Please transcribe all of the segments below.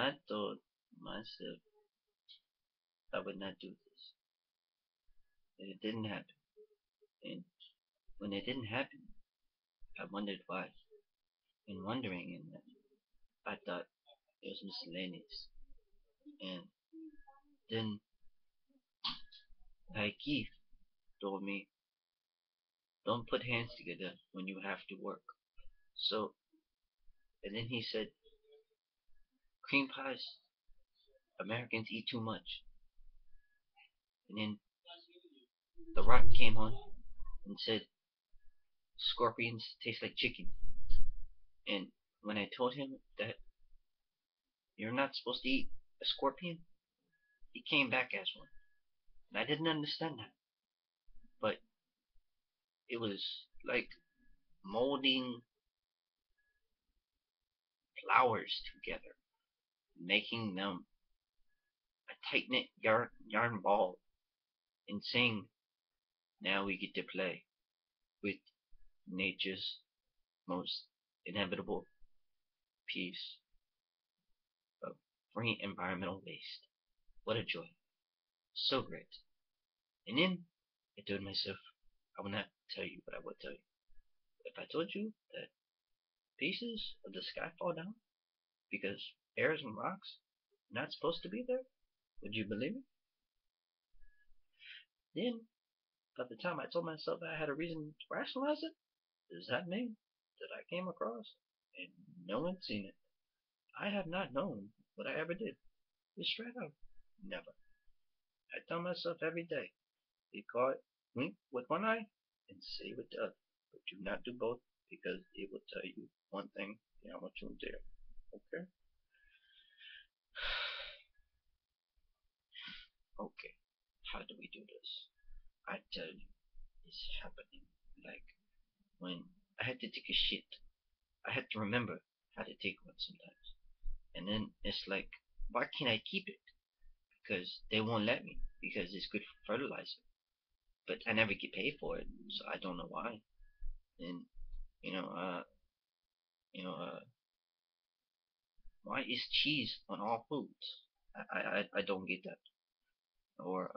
I told myself I would not do this. And it didn't happen. And when it didn't happen, I wondered why. And wondering in that, I thought it was miscellaneous. And then like Keith told me, don't put hands together when you have to work. So, and then he said, cream pies, Americans eat too much. And then The Rock came on and said, scorpions taste like chicken. And when I told him that you're not supposed to eat a scorpion, he came back as one. And I didn't understand that. But it was like molding flowers together, making them a tight knit yarn ball, and saying, now we get to play with nature's most inevitable piece of free environmental waste. What a joy. So great. And then I told myself, I will not tell you, but I will tell you. If I told you that pieces of the sky fall down because airs and rocks are not supposed to be there, would you believe it? Then, by the time I told myself that I had a reason to rationalize it, does that mean that I came across and no one's seen it? I have not known what I ever did. It's straight up. Never. I tell myself every day, be quiet, wink with one eye, and say with the other. But do not do both because it will tell you one thing and I want you to dare. Okay? Okay. How do we do this? I tell you, it's happening. Like when I had to take a shit, I had to remember how to take one sometimes. And then it's like, why can't I keep it? Because they won't let me because it's good for fertilizer. But I never get paid for it, so I don't know why. And you know, uh, why is cheese on all foods? I don't get that. Or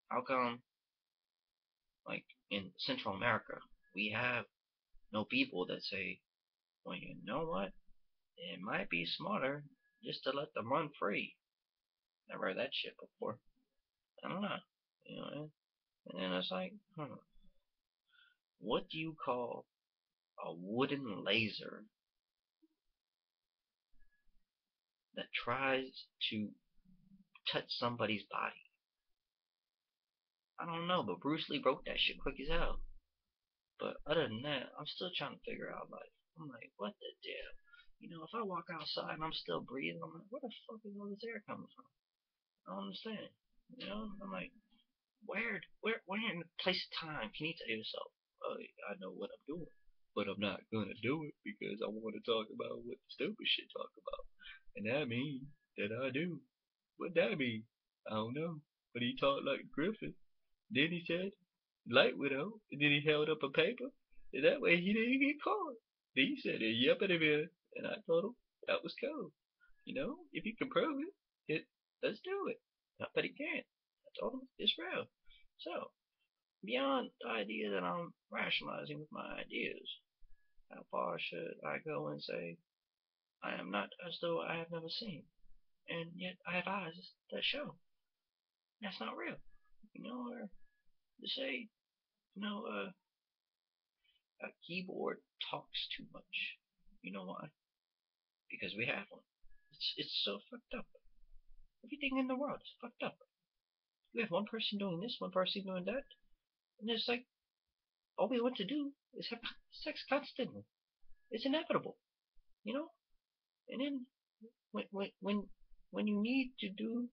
how come like in Central America we have no people that say, well, you know what? It might be smarter just to let them run free. Never heard that shit before. I don't know. You know, and then it's like, what do you call a wooden laser that tries to touch somebody's body? I don't know, but Bruce Lee broke that shit quick as hell. But other than that, I'm still trying to figure out life. I'm like, what the damn? You know, if I walk outside and I'm still breathing, I'm like, where the fuck is all this air coming from? I don't understand. You know, I'm like, where in place of time can you tell yourself, oh, I know what I'm doing, but I'm not gonna do it because I want to talk about what the stupid shit talk about, and that means that I do. What that mean? I don't know. But he talked like a griffin. Then he said, light widow, and then he held up a paper, and that way he didn't get caught. Then he said, yep, and I told him that was cool. You know, if you can prove it, let's do it. But he can't. I told him it's real. So, beyond the idea that I'm rationalizing with my ideas, how far should I go and say, I am not as though I have never seen, and yet I have eyes that show? That's not real. You know, or to say, you know, a keyboard talks too much. You know why? Because we have one. It's so fucked up. Everything in the world is fucked up. We have one person doing this, one person doing that, and it's like all we want to do is have sex constantly. It's inevitable, you know. And then when you need to do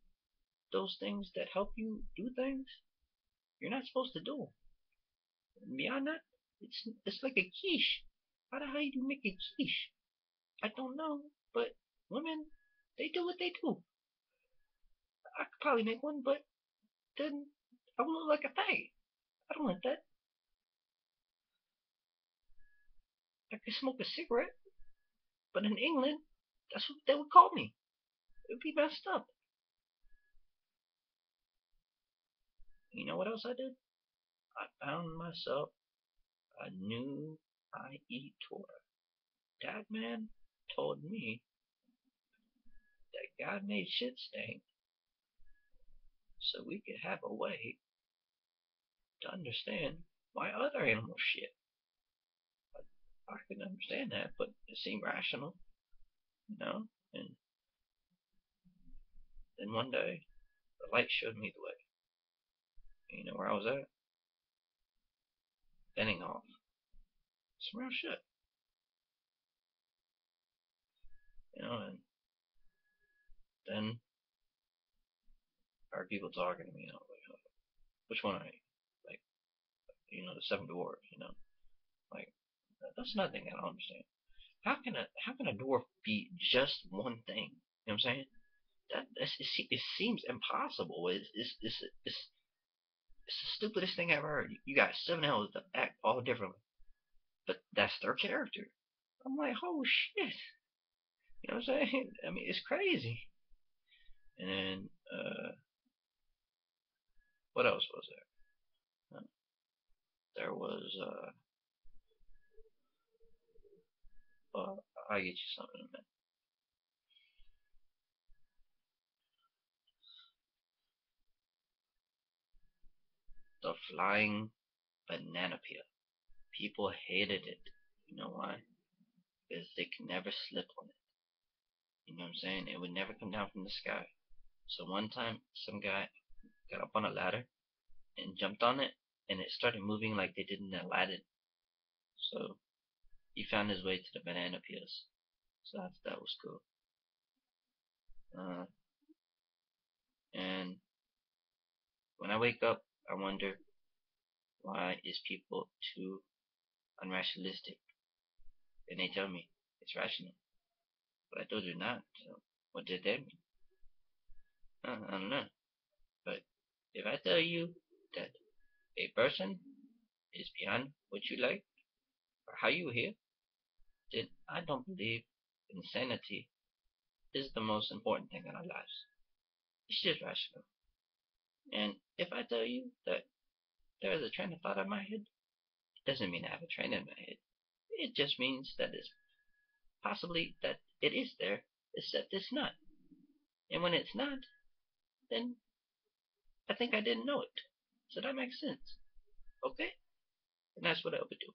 those things that help you do things, you're not supposed to do them. And beyond that, it's like a quiche. How the hell do you make a quiche? I don't know, but women, they do what they do. I could probably make one, but then I would look like a faggot. I don't want that. I could smoke a cigarette, but in England, That's what they would call me. It would be messed up. You know what else I did? I found myself a new IE tour. That man told me that God made shit stink so we could have a way to understand why other animals shit. I can understand that, but it seemed rational, you know? And then one day, the light showed me the way. And you know where I was at? Bending off. Some real shit. You know, and then I heard people talking to me, and I was like, which one are you? Like, you know, the seven dwarves, you know? Like, that's nothing I don't understand. How can a dwarf be just one thing? You know what I'm saying? It seems impossible. It's the stupidest thing I've ever heard. You got seven elves that act all differently, but that's their character. I'm like, oh shit. You know what I'm saying? I mean, it's crazy. And then, what else was there? There was, I'll get you something in a minute. The flying banana peel. People hated it. You know why? Because they could never slip on it. You know what I'm saying? It would never come down from the sky. So one time, some guy got up on a ladder and jumped on it, and it started moving like they did in Aladdin. So he found his way to the banana peels. So that was cool. And when I wake up, I wonder, why is people too unrationalistic? And they tell me it's rational, but I told you not. So what did that mean? I don't know. But if I tell you that a person is beyond what you like or how you hear, then I don't believe insanity is the most important thing in our lives. It's just rational. And if I tell you that there is a train of thought in my head, it doesn't mean I have a train in my head. It just means that it's possibly that it is there, except it's not. And when it's not, then I think I didn't know it. So that makes sense. Okay? And that's what I would do.